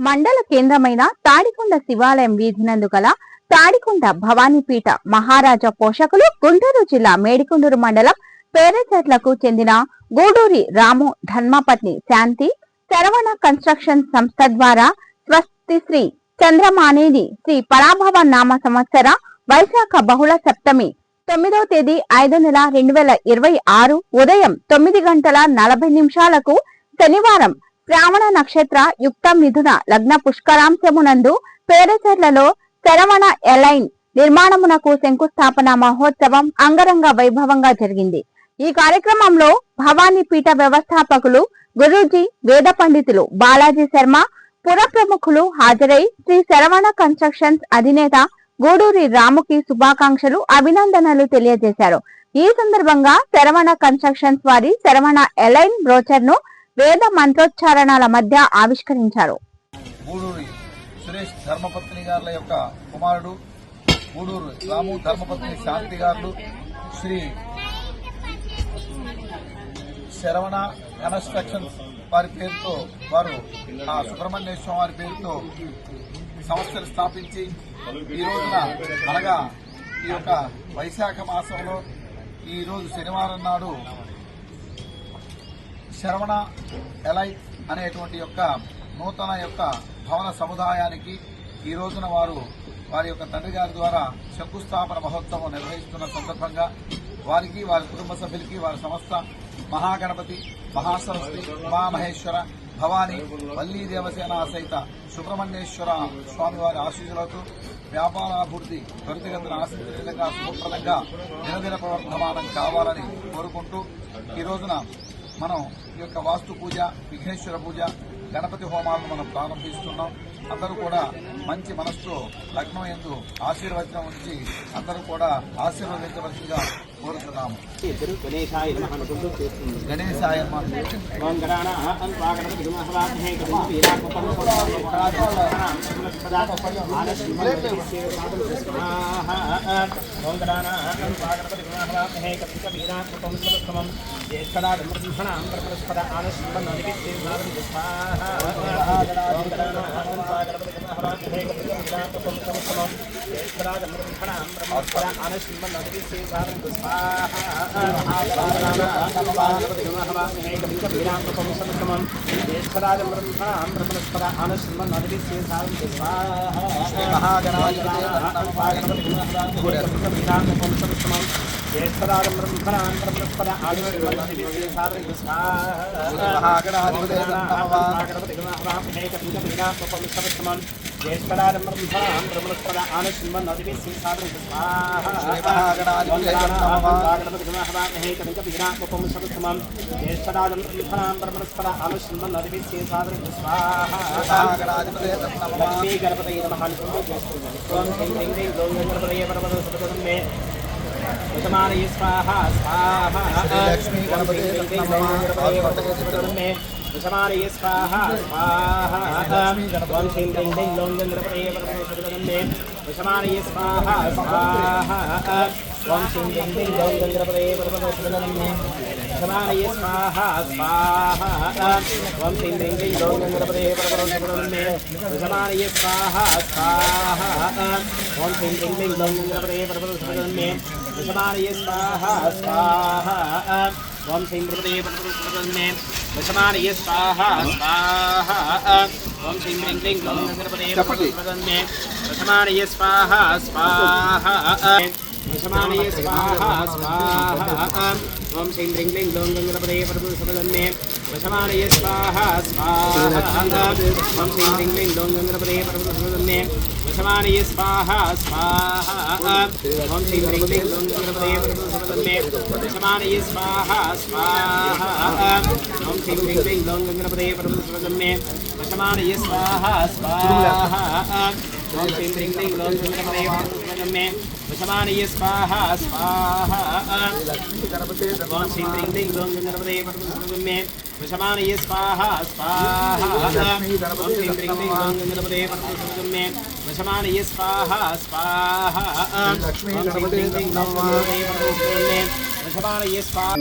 మండల కేంద్రమైన తాడికొండ శివాలయం వీధినందు గల తాడికొండ భవానీపీఠ మహారాజా పోషకులు గుంటూరు జిల్లా మేడికొండూరు మండలం పేరచెర్లకు చెందిన గూడూరి రాము ధర్మపత్ని శాంతి శరవణ కన్స్ట్రక్షన్ సంస్థ ద్వారా స్వస్తి శ్రీ చంద్రమానేని శ్రీ పరాభవ నామ సంవత్సర వైశాఖ బహుళ సప్తమి 9వ తేదీ 5వ నెల 2026 ఉదయం 9:40 శనివారం శ్రావణ నక్షత్ర యుక్త మిథున లగ్న పుష్కరాంశమునందు పేరచెర్లలో శరవణ ఎలైన్ నిర్మాణమునకు శంకుస్థాపన మహోత్సవం అంగరంగ వైభవంగా జరిగింది. ఈ కార్యక్రమంలో భవానీపీఠ వ్యవస్థాపకులు గురూజీ వేద పండితులు బాలాజీ శర్మ పుర ప్రముఖులు హాజరై శ్రీ శరవణ కన్స్ట్రక్షన్స్ అధినేత గూడూరి రాముకి శుభాకాంక్షలు అభినందనలు తెలియజేశారు. ఈ సందర్భంగా శరవణ కన్స్ట్రక్షన్స్ వారి శరవణ ఎలైన్ బ్రోచర్ ను వేద మంత్రోచ్చారణల మధ్య ఆవిష్కరించారు. గూడూరి సురేష్ ధర్మపత్ని గారుల యొక్క కుమారుడు గూడూరు రాము ధర్మపత్ని శాంతి గారు శ్రీ శరవణ కన్స్ట్రక్షన్స్ వారి పేరుతో వారు ఆ సుబ్రహ్మణ్యేశ్వర వారి పేరుతో సంస్థలు స్థాపించి ఈ రోజున అనగా ఈ యొక్క వైశాఖ మాసంలో ఈ రోజు శనివారం నాడు శరవణ ఎలైట్ అనేటువంటి యొక్క నూతన యొక్క భవన సముదాయానికి ఈ రోజున వారి యొక్క తండ్రి గారి ద్వారా శంకుస్థాపన మహోత్సవం నిర్వహిస్తున్న సందర్భంగా వారికి వారి కుటుంబ సభ్యులకి వారి సంస్థ మహాగణపతి మహాసరస్వతి ఉమామహేశ్వర భవానీ వల్లీ దేవసేన సహిత సుబ్రహ్మణ్యేశ్వర స్వామివారి ఆశీస్సులతో వ్యాపారాభివృద్ధి త్వరితగతిన ఆశీర్వదంగా శుభప్రదంగా దినదిన ప్రవర్ధమానం కావాలని కోరుకుంటూ ఈ రోజున మనం ఈ యొక్క వాస్తు పూజ విఘ్నేశ్వర పూజ గణపతి హోమాలను మనం ప్రారంభిస్తున్నాం. అందరూ కూడా మంచి మనస్సుతో లగ్నం యందు ఆశీర్వచనం ఉంచి అందరూ కూడా ఆశీర్వదించవలసిగా కోరుతున్నాము. గణేశాయ యజమానయ స్వాహా స్వాహా లక్ష్మీ గణపతే యజమానయ స్వాహా స్వాహా ఓం శ్రీం హ్రీం హ్రీం లోం గణపతే యజమానయ స్వాహా స్వాహా ఓం శ్రీం హ్రీం హ్రీం లోం గణపతే యజమానయ స్వాహా స్వాహా ఓం శ్రీం హ్రీం హ్రీం లోం గణపతే యజమానయ స్వాహా స్వాహా ఓం శ్రీం హ్రీం హ్రీం లోం గణపతే యజమానయ స్వాహా స్వాహా ఓం శ్రీం గణపతే యజమానయ స్వాహా స్వాహా ఓం శ్రీం హ్రీం హ్రీం లోం గణపతే యజమానయ స్వాహా స్వాహా యజమానయ స్వాహా స్వాహా ఓం శ్రీం హ్రీం హ్రీం లోం గణపతే యజమానయ స్వాహా స్వాహా ఓం శ్రీం హ్రీం హ్రీం లోం గణపతే యజమానయ స్వాహా స్వాహా ఓం శ్రీం హ్రీం హ్రీం లోం గణపతే యజమానయ స్వాహా స్వాహా ఓం శ్రీం హ్రీం హ్రీం లోం గణపతే యజమానయ స్వాహా స్వాహా ఓం శ్రీం హ్రీం హ్రీం లోం గణపతే యజమానయ స్వాహా స్వాహా ఓం శ్రీం హ్రీం హ్రీం లోం గణపతే యజమానయ స్వాహా స్వాహా ఓం శ్రీం హ్రీం హ్రీం లోం గణపతే యజమానయ స్వాహా స్వాహా ఓం శ్రీం హ్రీం హ్రీం లోం గణపతే యజమానయ స్వాహా